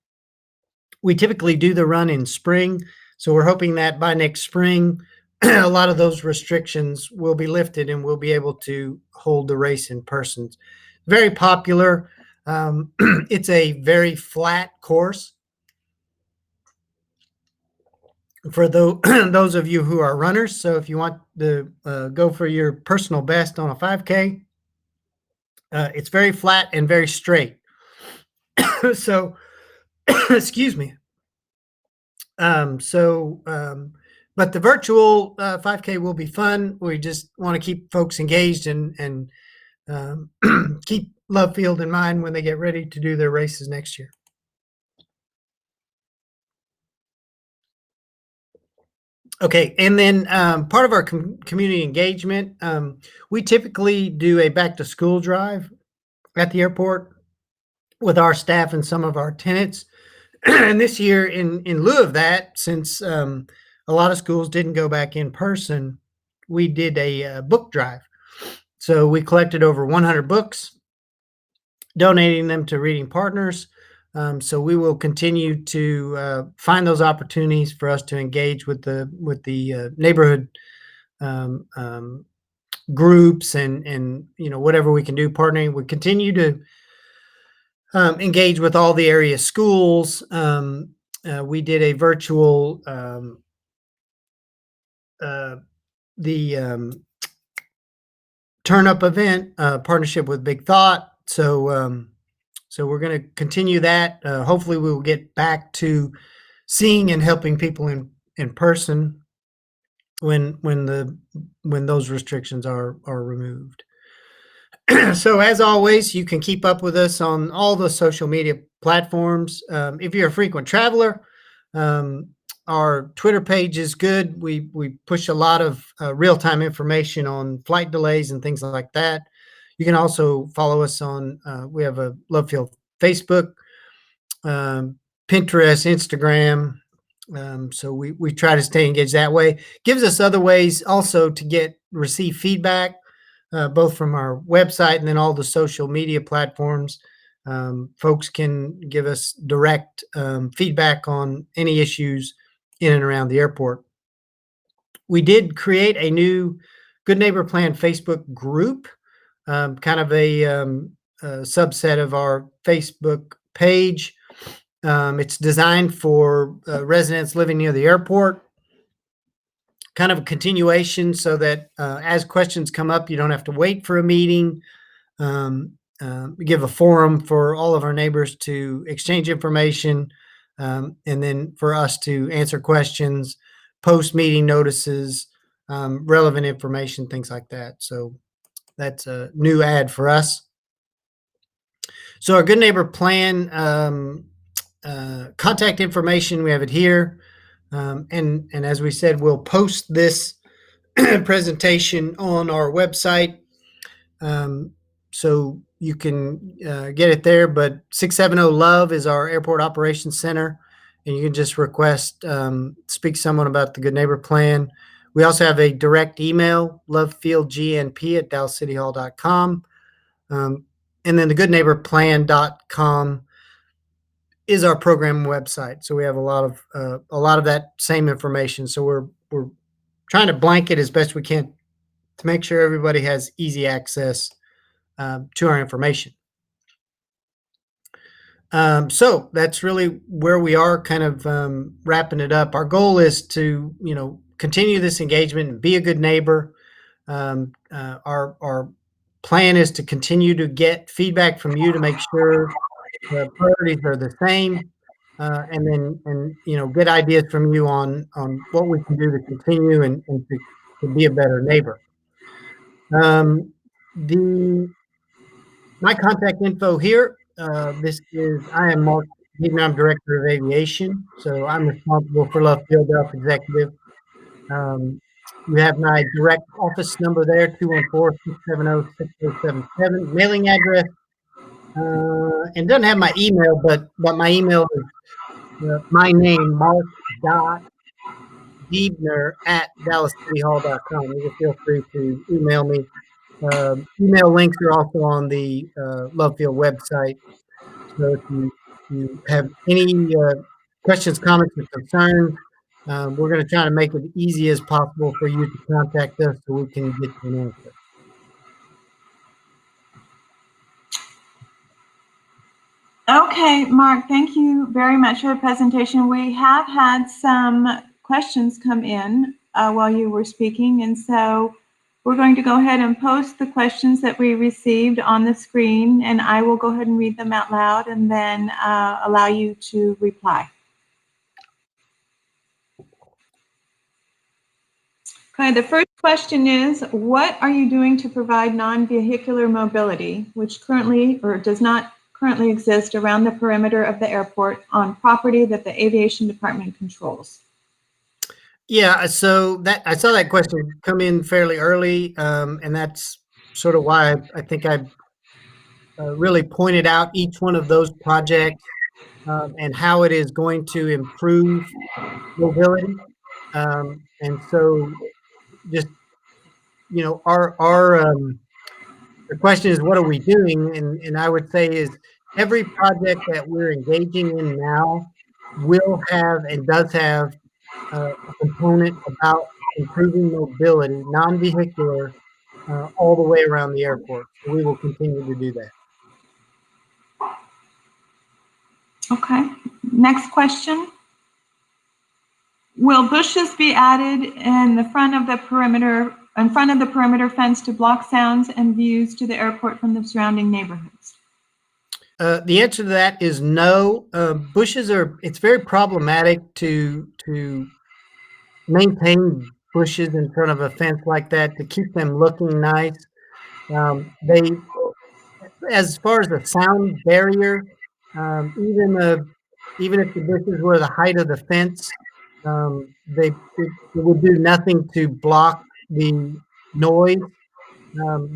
we typically do the run in spring. So we're hoping that by next spring, a lot of those restrictions will be lifted and we'll be able to hold the race in person. Very popular. It's a very flat course. For those of you who are runners, so if you want to go for your personal best on a 5K, it's very flat and very straight. So, excuse me. But the virtual 5K will be fun. We just want to keep folks engaged and keep Love Field in mind when they get ready to do their races next year. Okay, and then part of our community engagement, we typically do a back to school drive at the airport with our staff and some of our tenants. And this year, in lieu of that, since a lot of schools didn't go back in person, we did a book drive. So we collected over 100 books, donating them to reading partners. So we will continue to find those opportunities for us to engage with the neighborhood groups and whatever we can do partnering. We continue to engage with all the area schools. We did a virtual turn up event partnership with Big Thought. So we're going to continue that. Hopefully we will get back to seeing and helping people in person when those restrictions are removed. So as always, you can keep up with us on all the social media platforms. If you're a frequent traveler, our Twitter page is good. We push a lot of real-time information on flight delays and things like that. You can also follow us on, we have a Love Field Facebook, Pinterest, Instagram. So we try to stay engaged that way. Gives us other ways also to receive feedback, both from our website and then all the social media platforms. Folks can give us direct feedback on any issues in and around the airport. We did create a new Good Neighbor Plan Facebook group, kind of a subset of our Facebook page. It's designed for residents living near the airport, kind of a continuation so that as questions come up, you don't have to wait for a meeting. We give a forum for all of our neighbors to exchange information, and then for us to answer questions, post meeting notices, relevant information, things like that. So that's a new ad for us. So our Good Neighbor Plan contact information, we have it here. And as we said, we'll post this presentation on our website. So you can get it there, but 670 Love is our airport operations center. And you can just request, speak to someone about the Good Neighbor Plan. We also have a direct email, lovefieldgnp@dallascityhall.com. And then the goodneighborplan.com is our program website. So we have a lot of that same information. So we're trying to blanket as best we can to make sure everybody has easy access to our information. So that's really where we are, kind of wrapping it up. Our goal is to, continue this engagement and be a good neighbor. Our plan is to continue to get feedback from you to make sure the priorities are the same, and get ideas from you on what we can do to continue and to be a better neighbor. My contact info here. I am Mark Heaton. I'm Director of Aviation, so I'm responsible for Love Field Health Executive. You have my direct office number there, 214-670-6077. Mailing address, and doesn't have my email, but my email is my name, mark.diebner@dallascityhall.com. You can feel free to email me. Email links are also on the Love Field website. So if you have any questions, comments, or concerns, we're going to try to make it easy as possible for you to contact us so we can get you an answer. Okay, Mark, thank you very much for the presentation. We have had some questions come in while you were speaking, and so we're going to go ahead and post the questions that we received on the screen, and I will go ahead and read them out loud and then allow you to reply. Okay, the first question is, what are you doing to provide non-vehicular mobility, which currently or does not currently exist around the perimeter of the airport on property that the aviation department controls? Yeah, so that I saw that question come in fairly early, and that's sort of why I think I really pointed out each one of those projects and how it is going to improve mobility. And so just, the question is, what are we doing? And I would say is every project that we're engaging in now will have and does have a component about improving mobility, non-vehicular, all the way around the airport. So we will continue to do that. Okay, next question. Will bushes be added in the front of the perimeter fence to block sounds and views to the airport from the surrounding neighborhoods? The answer to that is no. Bushes it's very problematic to maintain bushes in front of a fence like that, to keep them looking nice. As far as the sound barrier, even if the bushes were the height of the fence, it would do nothing to block the noise,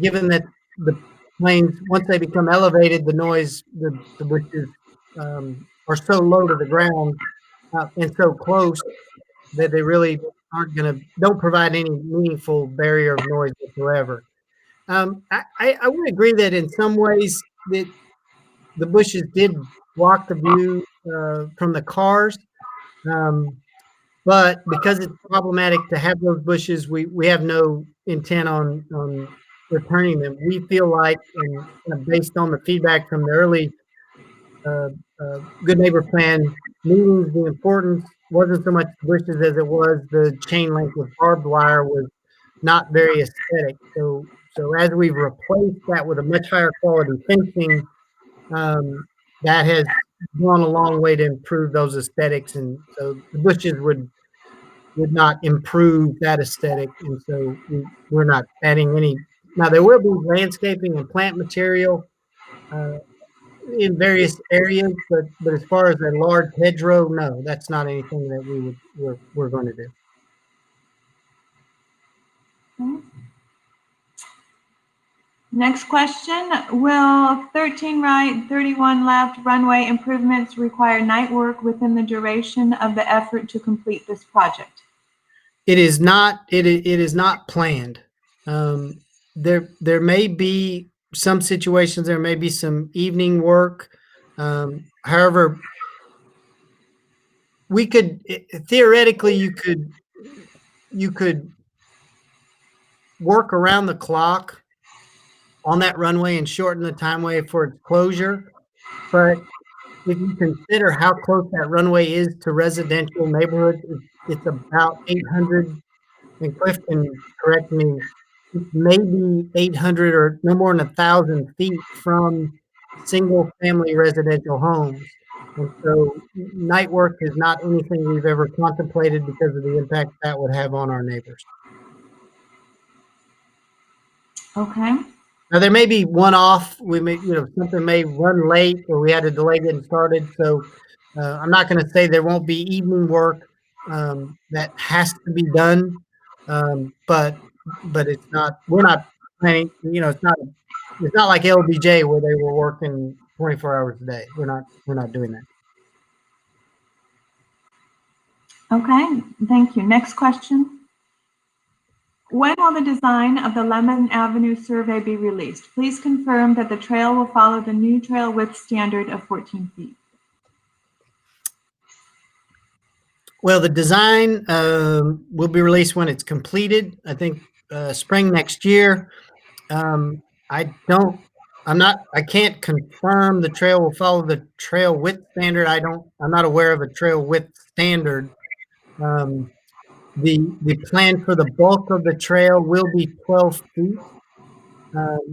given that the planes, once they become elevated, the noise, the bushes are so low to the ground and so close that they really don't provide any meaningful barrier of noise whatsoever. I would agree that in some ways that the bushes did block the view from the cars, but because it's problematic to have those bushes, we have no intent on returning them. We feel like, and based on the feedback from the early Good Neighbor Plan meetings, the importance wasn't so much the bushes as it was the chain link with barbed wire was not very aesthetic. So as we've replaced that with a much higher quality fencing, that has gone a long way to improve those aesthetics, and so the bushes would not improve that aesthetic, and so we're not adding any Now there will be landscaping and plant material in various areas, but as far as a large hedgerow, no, that's not anything that we're going to do. Okay. Next question, will 13 right, 31 left runway improvements require night work within the duration of the effort to complete this project? It is not. It is not planned. There may be some situations. There may be some evening work. However, we could theoretically you could work around the clock on that runway and shorten the timeway for its closure. But if you consider how close that runway is to residential neighborhoods, it's about 800. And Cliff can correct me, maybe 800 or no more than 1,000 feet from single-family residential homes. And so night work is not anything we've ever contemplated because of the impact that would have on our neighbors. Okay. Now, there may be one-off. We may, something may run late or we had to delay getting started. So I'm not going to say there won't be evening work that has to be done. But it's not. We're not planning. It's not like LBJ where they were working 24 hours a day. We're not doing that. Okay, thank you. Next question. When will the design of the Lemmon Avenue survey be released? Please confirm that the trail will follow the new trail width standard of 14 feet. Well, the design will be released when it's completed. I think spring next year. I can't confirm the trail will follow the trail width standard. I'm not aware of a trail width standard. The plan for the bulk of the trail will be 12 feet.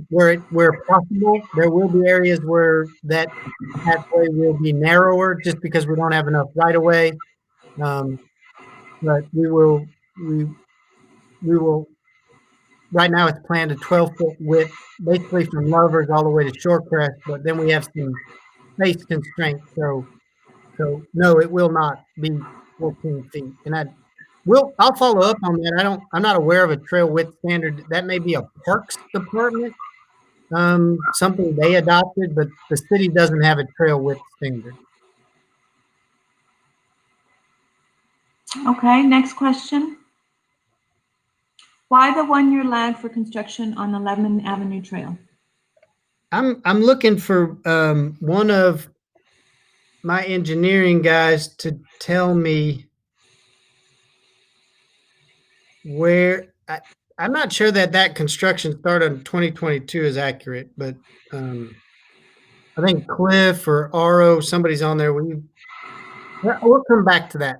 Where possible, there will be areas where that pathway will be narrower just because we don't have enough right of way. But we will. Right now, it's planned a 12-foot width, basically from Lovers all the way to Shorecrest. But then we have some space constraints, so no, it will not be 14 feet. And I'll follow up on that. I'm not aware of a trail width standard. That may be a Parks Department, something they adopted, but the city doesn't have a trail width standard. Okay, next question. Why the 1-year lag for construction on the Lemmon Avenue Trail? I'm looking for one of my engineering guys to tell me where. I'm not sure that construction started in 2022 is accurate, but I think Cliff or RO, somebody's on there. We'll come back to that.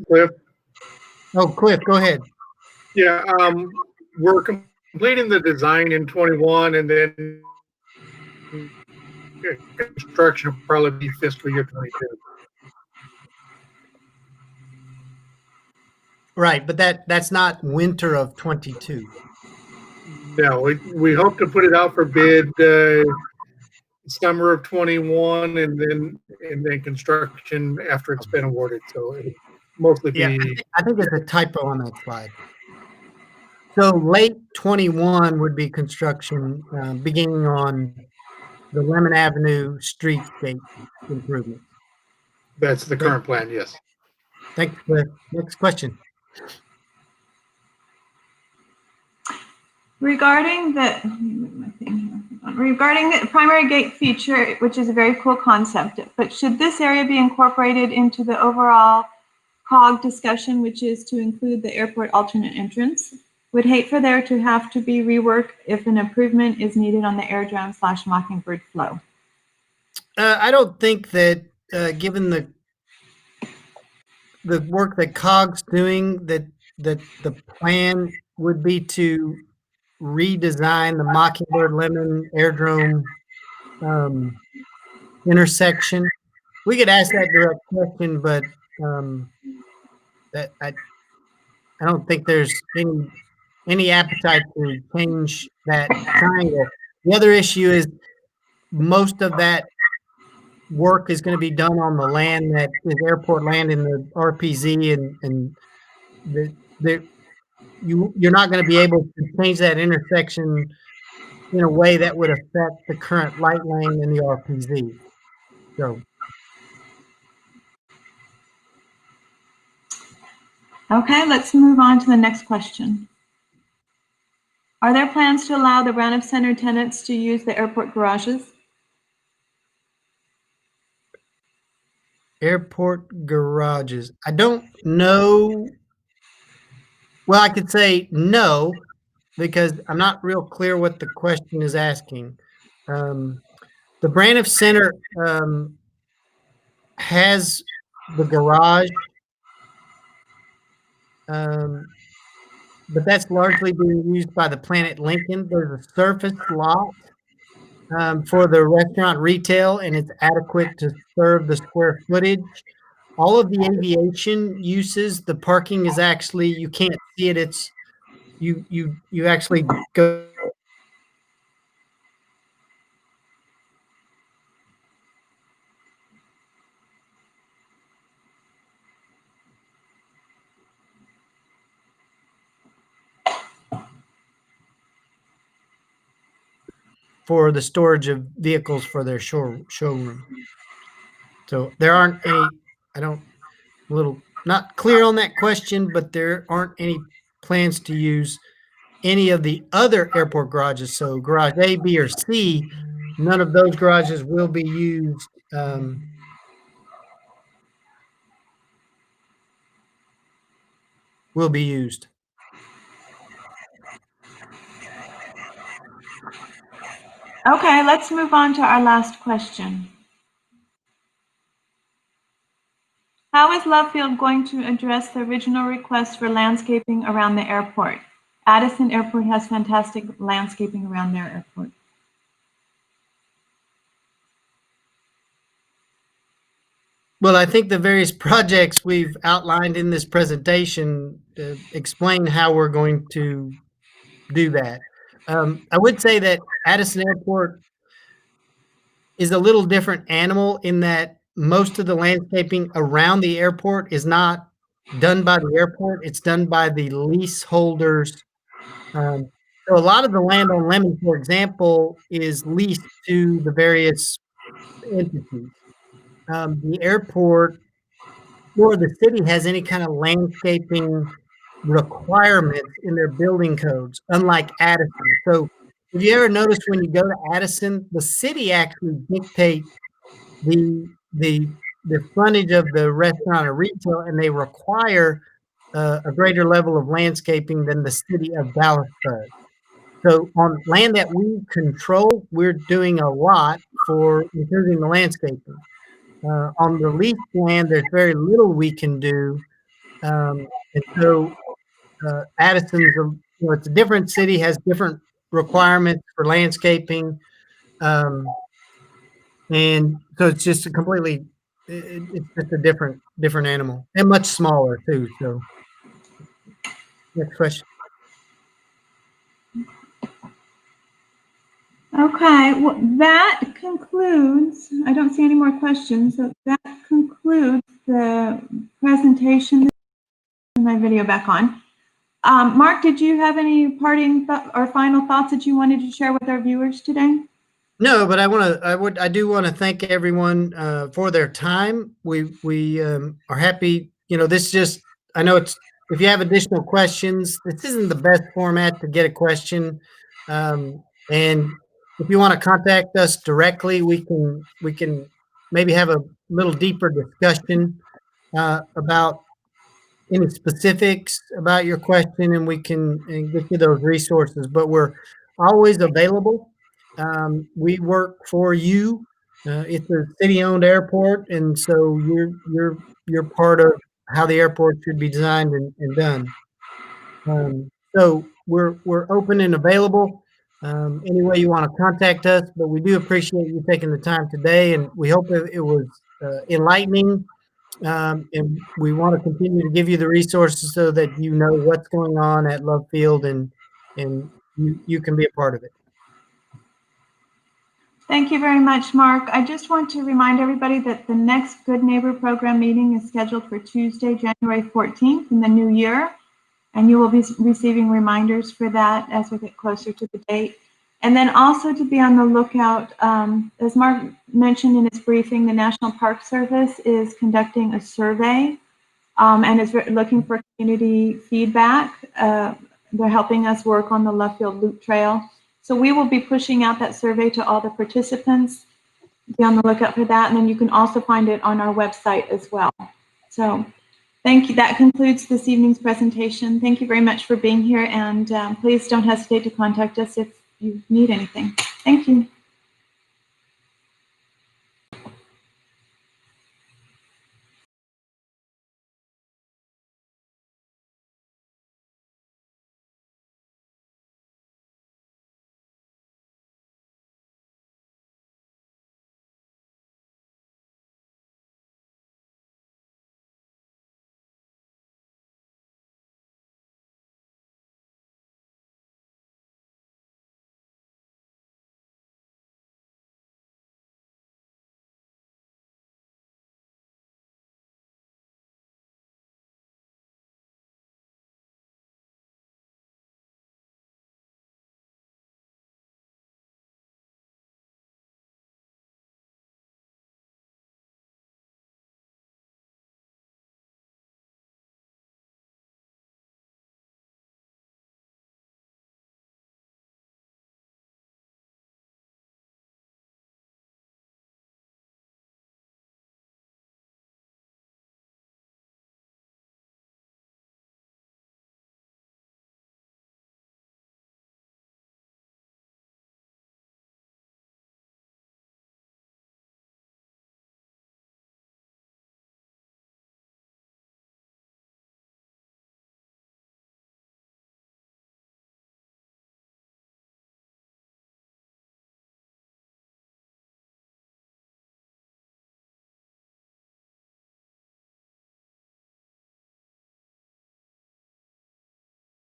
Cliff. Oh, Cliff, go ahead. Yeah, we're completing the design in 21, and then construction will probably be fiscal year 22. Right, but that's not winter of 22. No, we hope to put it out for bid summer of 21, and then construction after it's been awarded. So it'll mostly be. Yeah, I think there's a typo on that slide. So late 21 would be construction beginning on the Lemmon Avenue streetscape improvement. That's the current plan, yes. Thanks, Cliff. Next question. Regarding the primary gate feature, which is a very cool concept, but should this area be incorporated into the overall COG discussion, which is to include the airport alternate entrance? Would hate for there to have to be reworked if an improvement is needed on the airdrome/Mockingbird flow. I don't think that given the work that COG's doing, that the plan would be to redesign the Mockingbird Lemmon airdrome intersection. We could ask that direct question, but that I don't think there's any any appetite to change that triangle. The other issue is most of that work is going to be done on the land that is airport land in the RPZ, and you're not going to be able to change that intersection in a way that would affect the current light lane in the RPZ. So, Okay, let's move on to the next question. Are there plans to allow the Braniff Centre tenants to use the airport garages? airport garages. I don't know. Well, I could say no, because I'm not real clear what the question is asking. The Braniff Centre has the garage, but that's largely being used by the Planet Lincoln. There's a surface lot for the restaurant retail, and it's adequate to serve the square footage. All of the aviation uses, the parking is actually, you can't see it. It's you actually go for the storage of vehicles for their showroom. So there aren't any, I'm a little not clear on that question, but there aren't any plans to use any of the other airport garages. So garage A, B, or C, none of those garages will be used. Will be used. Okay, let's move on to our last question. How is Lovefield going to address the original request for landscaping around the airport? Addison Airport has fantastic landscaping around their airport. Well, I think the various projects we've outlined in this presentation explain how we're going to do that. I would say that Addison Airport is a little different animal in that most of the landscaping around the airport is not done by the airport. It's done by the leaseholders. So a lot of the land on Lemmon, for example, is leased to the various entities. The airport or the city has any kind of landscaping requirements in their building codes, unlike Addison. So have you ever noticed when you go to Addison, the city actually dictates the frontage of the restaurant or retail, and they require a greater level of landscaping than the city of Dallas does. So on land that we control, we're doing a lot for improving the landscaping. On the leased land, there's very little we can do. And so Addison's, it's a different city, has different requirements for landscaping. And so it's just a completely, it's just a different animal, and much smaller too. So next question. Okay, well, that concludes, I don't see any more questions, so that concludes the presentation. My video back on. Mark, did you have any parting or final thoughts that you wanted to share with our viewers today? No, but I do want to thank everyone for their time. We are happy. This just, I know it's, if you have additional questions, this isn't the best format to get a question. And if you want to contact us directly, we can maybe have a little deeper discussion about any specifics about your question, and we can get you those resources. But we're always available. We work for you. It's a city-owned airport, and so you're part of how the airport should be designed and done. So we're open and available. Any way you want to contact us, but we do appreciate you taking the time today, and we hope it was enlightening. And we want to continue to give you the resources so that you know what's going on at Lovefield, and and you can be a part of it. Thank you very much, Mark. I just want to remind everybody that the next Good Neighbor Program meeting is scheduled for Tuesday, January 14th in the new year, and you will be receiving reminders for that as we get closer to the date. And then also to be on the lookout, as Mark mentioned in his briefing, the National Park Service is conducting a survey and is looking for community feedback. They're helping us work on the Left Field Loop Trail. So we will be pushing out that survey to all the participants. Be on the lookout for that. And then you can also find it on our website as well. So thank you. That concludes this evening's presentation. Thank you very much for being here. And please don't hesitate to contact us if you need anything. Thank you.